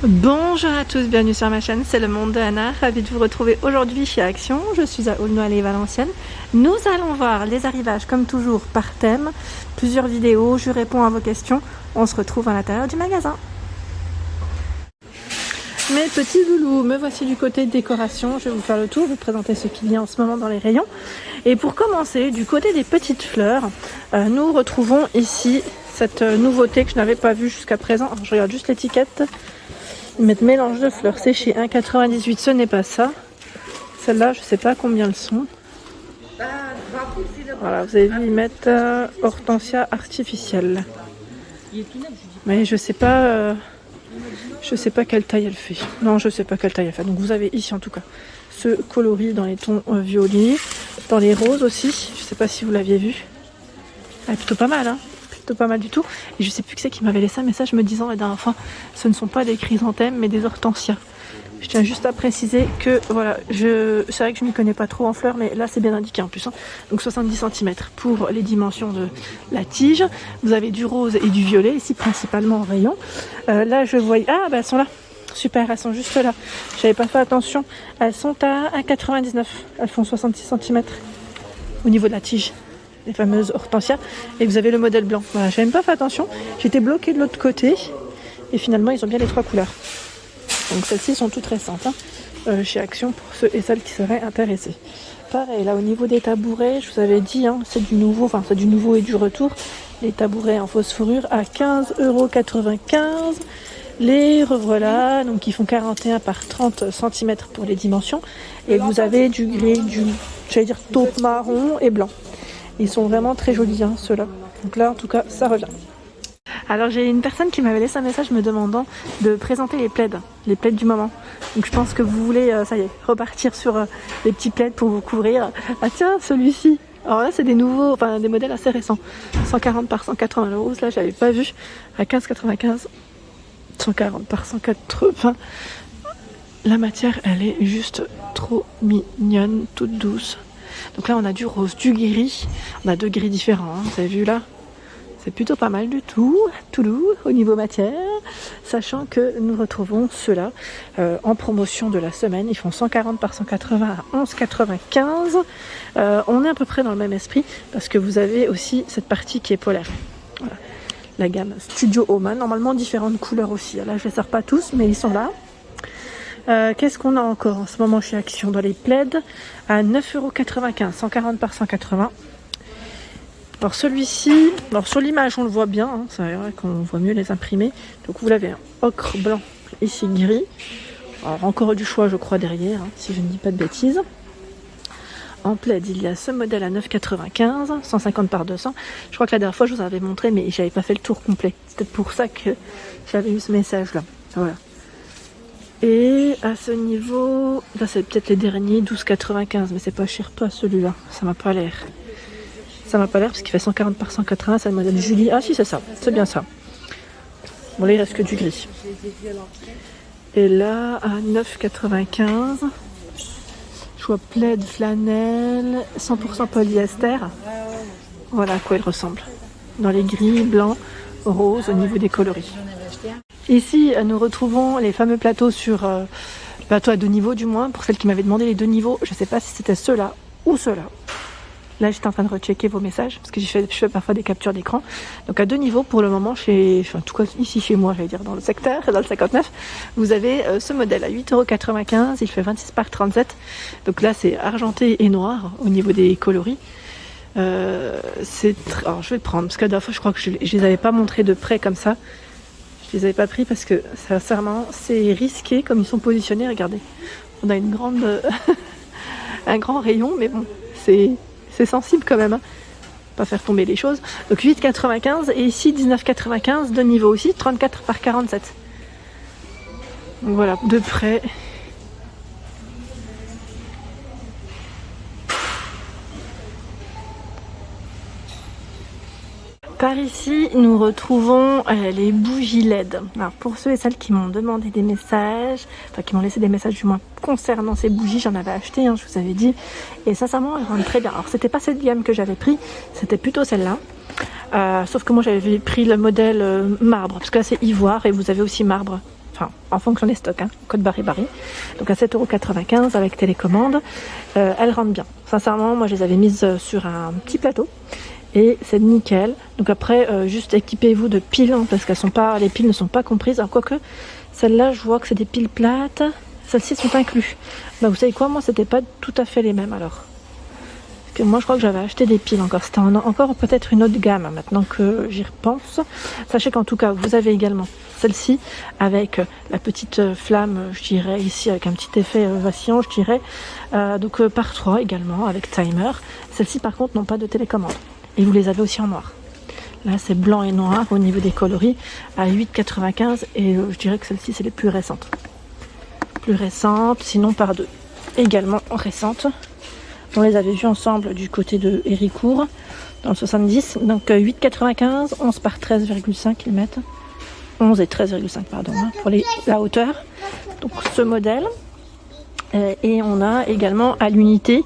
Bonjour à tous, bienvenue sur ma chaîne, c'est le monde de Anna, ravie de vous retrouver aujourd'hui chez Action. Je suis à Aulnoy-les-Valenciennes. Nous allons voir les arrivages comme toujours par thème, plusieurs vidéos, je réponds à vos questions. On se retrouve à l'intérieur du magasin. Mes petits loulous, me voici du côté décoration. Je vais vous faire le tour, vous présenter ce qu'il y a en ce moment dans les rayons. Et pour commencer, du côté des petites fleurs, nous retrouvons ici cette nouveauté que je n'avais pas vue jusqu'à présent. Alors, je regarde juste l'étiquette. Ils mettent mélange de fleurs séchées 1,98, ce n'est pas ça. Celle-là, je ne sais pas combien elles sont. Voilà, vous avez vu, ils mettent hortensia artificielle. Mais je sais pas quelle taille elle fait. Non, je sais pas quelle taille elle fait. Donc vous avez ici en tout cas ce coloris dans les tons violets, dans les roses aussi. Je sais pas si vous l'aviez vu. Elle est plutôt pas mal, hein. Pas mal du tout. Et je sais plus qui c'est qui m'avait laissé un message me disant la dernière fois, ce ne sont pas des chrysanthèmes mais des hortensias. Je tiens juste à préciser que voilà, c'est vrai que je m'y connais pas trop en fleurs, mais là c'est bien indiqué en plus, hein. Donc 70 cm pour les dimensions de la tige. Vous avez du rose et du violet ici principalement en rayon. Là je vois, elles sont là, super, elles sont juste là, j'avais pas fait attention. Elles sont à 1,99, elles font 66 cm au niveau de la tige, les fameuses hortensias. Et vous avez le modèle blanc. Voilà, j'avais même pas fait attention. J'étais bloquée de l'autre côté. Et finalement, ils ont bien les trois couleurs. Donc celles-ci sont toutes récentes, hein, chez Action pour ceux et celles qui seraient intéressés. Pareil, là au niveau des tabourets, je vous avais dit, hein, c'est du nouveau, enfin c'est du nouveau et du retour. Les tabourets en fausse fourrure à 15,95 €. Les revoilà, donc ils font 41 par 30 cm pour les dimensions. Et vous avez du gris, j'allais dire taupe marron et blanc. Ils sont vraiment très jolis, hein, ceux-là. Donc là, en tout cas, ça revient. Alors, j'ai une personne qui m'avait laissé un message me demandant de présenter les plaids du moment. Donc, je pense que vous voulez, ça y est, repartir sur les petits plaids pour vous couvrir. Ah tiens, celui-ci. Alors là, c'est des nouveaux, enfin des modèles assez récents. 140 par 180 €. Là, j'avais pas vu. À 15,95. 140 par 180. La matière, elle est juste trop mignonne, toute douce. Donc là on a du rose, du gris, on a deux gris différents, hein, vous avez vu là, c'est plutôt pas mal du tout au niveau matière, sachant que nous retrouvons ceux-là en promotion de la semaine. Ils font 140 par 180 à 11,95. On est à peu près dans le même esprit parce que vous avez aussi cette partie qui est polaire. Voilà. La gamme Studio Homa, normalement différentes couleurs aussi. Là je les sors pas tous mais ils sont là. Qu'est-ce qu'on a encore en ce moment chez Action dans les plaids à 9,95 €, 140 par 180. Alors celui-ci, alors sur l'image on le voit bien, hein, c'est vrai qu'on voit mieux les imprimer. Donc vous l'avez un ocre blanc, ici gris. Alors encore du choix je crois derrière, hein, si je ne dis pas de bêtises. En plaid il y a ce modèle à 9,95 €, 150 par 200. Je crois que la dernière fois je vous avais montré mais j'avais pas fait le tour complet. C'est peut-être pour ça que j'avais eu ce message là. Voilà. Et à ce niveau, là c'est peut-être les derniers, 12,95, mais c'est pas cher pas celui-là, ça m'a pas l'air. Ça m'a pas l'air parce qu'il fait 140 par 180, c'est le modèle Julie. Ah si c'est ça, c'est bien ça. Bon là il reste que du gris. Et là à 9,95, je vois plaid flanelle, 100% polyester. Voilà à quoi il ressemble. Dans les gris, blancs, roses au niveau des coloris. Ici, nous retrouvons les fameux plateaux sur plateau à deux niveaux du moins. Pour celles qui m'avaient demandé les deux niveaux, je ne sais pas si c'était ceux-là ou ceux-là. Là, j'étais en train de rechecker vos messages parce que je fais parfois des captures d'écran. Donc à deux niveaux pour le moment, en tout cas ici chez moi, j'allais dire dans le secteur, dans le 59, vous avez ce modèle à 8,95 €. Il fait 26 par 37. Donc là, c'est argenté et noir au niveau des coloris. Alors je vais le prendre parce que la dernière fois, je crois que je les avais pas montrés de près comme ça. Je les avais pas pris parce que sincèrement c'est risqué comme ils sont positionnés. Regardez, on a une grande un grand rayon, mais bon c'est sensible quand même, hein. Pas faire tomber les choses. Donc 8,95 et ici 19,95 de niveau aussi, 34 par 47. Donc voilà, de près. Par ici, nous retrouvons les bougies LED. Alors pour ceux et celles qui m'ont demandé des messages, enfin qui m'ont laissé des messages du moins concernant ces bougies, j'en avais acheté, hein, je vous avais dit. Et sincèrement, elles rendent très bien. Alors c'était pas cette gamme que j'avais pris, c'était plutôt celle-là. Sauf que moi j'avais pris le modèle marbre, parce que là c'est ivoire et vous avez aussi marbre. enfin en fonction des stocks, hein, code barré. Donc à 7,95 € avec télécommande. Elles rentrent bien. Sincèrement, moi je les avais mises sur un petit plateau. Et c'est nickel. Donc après, juste équipez-vous de piles, hein, parce les piles ne sont pas comprises. Alors quoique, celle-là, je vois que c'est des piles plates. Celles-ci sont incluses. Bah vous savez quoi, moi c'était pas tout à fait les mêmes alors. Parce que moi je crois que j'avais acheté des piles encore. C'était encore peut-être une autre gamme, hein, maintenant que j'y repense. Sachez qu'en tout cas, vous avez également celle-ci avec la petite flamme, je dirais, ici avec un petit effet vacillant, je dirais. Donc par 3 également avec timer. Celles-ci par contre n'ont pas de télécommande. Et vous les avez aussi en noir. Là, c'est blanc et noir au niveau des coloris à 8,95 et je dirais que celles-ci, c'est les plus récentes. Sinon par 2. Également récentes. On les avait vues ensemble du côté de Héricourt dans le 70. Donc 8,95, 11 par 13,5 ils mettent. 11 et 13,5 pardon, hein, pour la hauteur. Donc ce modèle. Et on a également à l'unité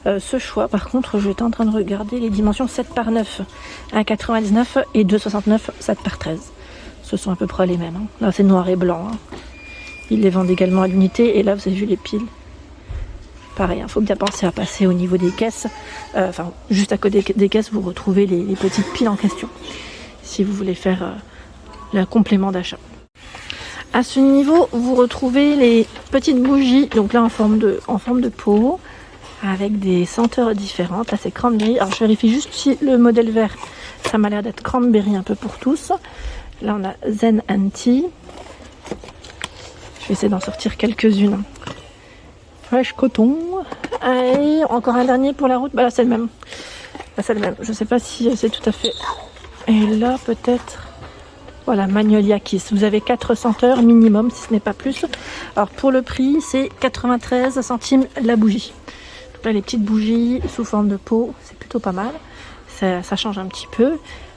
ce choix. Par contre, j'étais en train de regarder les dimensions 7 par 9, 1,99 et 2,69, 7 par 13. Ce sont à peu près les mêmes. Hein. Là, c'est noir et blanc. Hein. Ils les vendent également à l'unité. Et là, vous avez vu les piles. Pareil, il faut bien penser à passer au niveau des caisses. Enfin, juste à côté des caisses, vous retrouvez les petites piles en question. Si vous voulez faire le complément d'achat. À ce niveau, vous retrouvez les petites bougies. Donc là, en forme de pot. Avec des senteurs différentes. Là c'est cranberry. Alors je vérifie juste si le modèle vert, ça m'a l'air d'être cranberry un peu pour tous. Là on a Zen and Tea. Je vais essayer d'en sortir quelques-unes. Fresh coton. Et encore un dernier pour la route. Bah là c'est le même. Je sais pas si c'est tout à fait. Et là peut-être. Voilà, Magnolia Kiss. Vous avez 4 senteurs minimum si ce n'est pas plus. Alors pour le prix c'est 93 centimes la bougie. Là, les petites bougies sous forme de pot, c'est plutôt pas mal. Ça change un petit peu.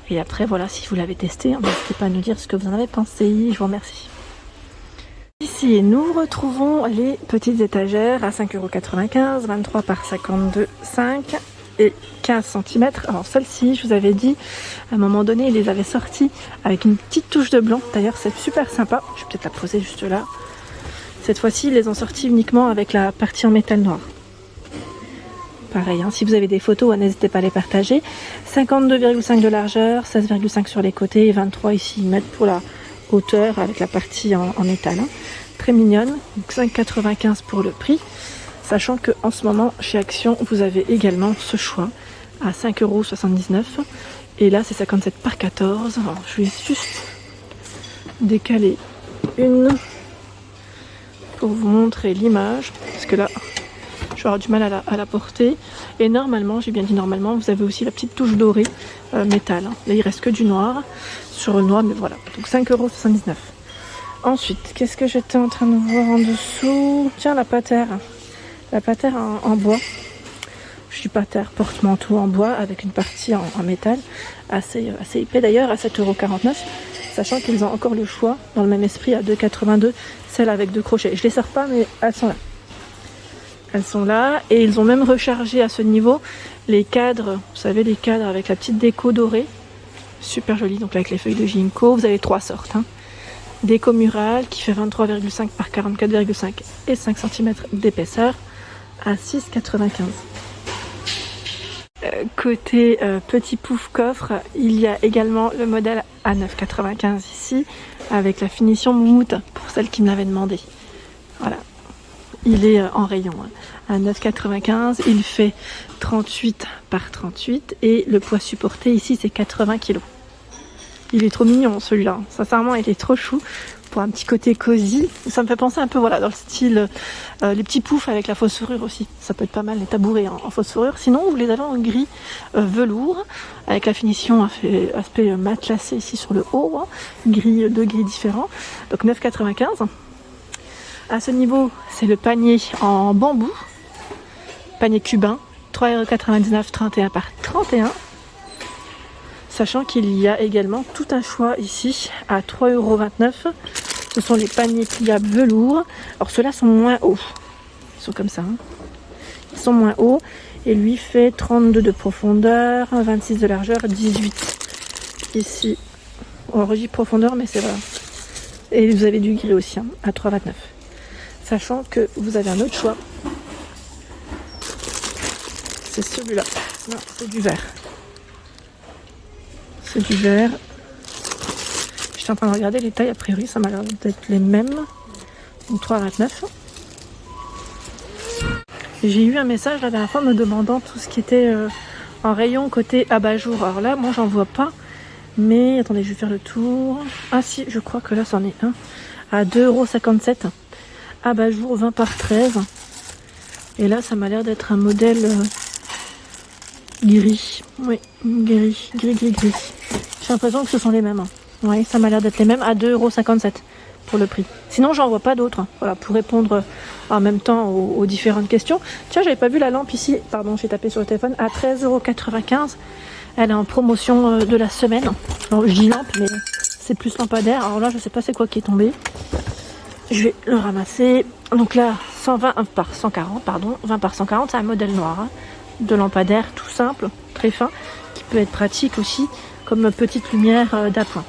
Et après, voilà, si vous l'avez testé, n'hésitez pas à nous dire ce que vous en avez pensé. Je vous remercie. Ici, nous retrouvons les petites étagères à 5,95 €, 23 par 52,5 et 15 cm. Alors celle-ci, je vous avais dit, à un moment donné, ils les avaient sorties avec une petite touche de blanc. D'ailleurs, c'est super sympa. Je vais peut-être la poser juste là. Cette fois-ci, ils les ont sorties uniquement avec la partie en métal noir. Pareil, hein, si vous avez des photos, n'hésitez pas à les partager. 52,5 de largeur, 16,5 sur les côtés et 23 ici, ils mettent pour la hauteur avec la partie en métal. Hein. Très mignonne, donc 5,95 pour le prix. Sachant qu'en ce moment, chez Action, vous avez également ce choix à 5,79 €. Et là, c'est 57 par 14. Alors, je vais juste décaler une pour vous montrer l'image. Parce que là, je vais avoir du mal à la porter. Et normalement, j'ai bien dit normalement, vous avez aussi la petite touche dorée métal. Hein. Là, il reste que du noir sur le noir, mais voilà. Donc 5,79 €. Ensuite, qu'est-ce que j'étais en train de voir en dessous? Tiens, la patère. La patère en bois. Je dis patère, porte-manteau en bois avec une partie en métal. Assez épais d'ailleurs, à 7,49 €. Sachant qu'ils ont encore le choix, dans le même esprit, à 2,82 €, celle avec 2 crochets. Je les sors pas, mais elles sont là. Elles sont là et ils ont même rechargé à ce niveau les cadres, vous savez, les cadres avec la petite déco dorée. Super joli, donc avec les feuilles de ginkgo. Vous avez 3 sortes. Hein. Déco murale qui fait 23,5 par 44,5 et 5 cm d'épaisseur à 6,95 €. Côté petit pouf coffre, il y a également le modèle à 9,95 € ici avec la finition moumoute pour celle qui me l'avait demandé. Voilà. Il est en rayon à 9,95 €. Il fait 38 par 38 et le poids supporté ici c'est 80 kg. Il est trop mignon celui-là. Sincèrement, il est trop chou pour un petit côté cosy. Ça me fait penser un peu voilà dans le style les petits poufs avec la fausse fourrure aussi. Ça peut être pas mal les tabourets en fausse fourrure. Sinon, vous les avez en gris velours avec la finition aspect matelassé ici sur le haut, hein. Deux gris différents. Donc 9,95 €. À ce niveau, c'est le panier en bambou, panier cubain, 3,99 €, 31 par 31. Sachant qu'il y a également tout un choix ici à 3,29 €. Ce sont les paniers pliables velours. Alors ceux-là sont moins hauts. Ils sont comme ça. Hein. Ils sont moins hauts. Et lui fait 32 de profondeur, 26 de largeur, 18 ici. On redit profondeur, mais c'est voilà. Et vous avez du gris aussi, hein, à 3,29. Sachant que vous avez un autre choix. C'est celui-là. Non, c'est du vert. C'est du vert. J'étais en train de regarder les tailles, a priori ça m'a l'air d'être les mêmes. Donc 3,29. J'ai eu un message la dernière fois me demandant tout ce qui était en rayon côté abat-jour. Alors là, moi j'en vois pas. Mais attendez, je vais faire le tour. Ah si, je crois que là c'en est un. À 2,57 €. Abat-jour 20 par 13. Et là ça m'a l'air d'être un modèle gris. Oui, gris. J'ai l'impression que ce sont les mêmes. Oui, ça m'a l'air d'être les mêmes à 2,57 € pour le prix. Sinon, j'en vois pas d'autres. Voilà, pour répondre en même temps aux différentes questions. Tiens, j'avais pas vu la lampe ici. Pardon, j'ai tapé sur le téléphone. À 13,95 €. Elle est en promotion de la semaine. Alors, je dis lampe, mais c'est plus lampadaire. Alors là, je sais pas c'est quoi qui est tombé. Je vais le ramasser. Donc là, 120 par 140, pardon. 20 par 140, c'est un modèle noir. Hein, de lampadaire tout simple, très fin, qui peut être pratique aussi comme petite lumière d'appoint.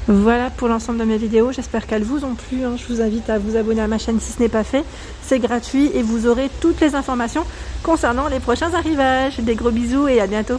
Voilà pour l'ensemble de mes vidéos, j'espère qu'elles vous ont plu. Hein. Je vous invite à vous abonner à ma chaîne si ce n'est pas fait. C'est gratuit et vous aurez toutes les informations concernant les prochains arrivages. Des gros bisous et à bientôt.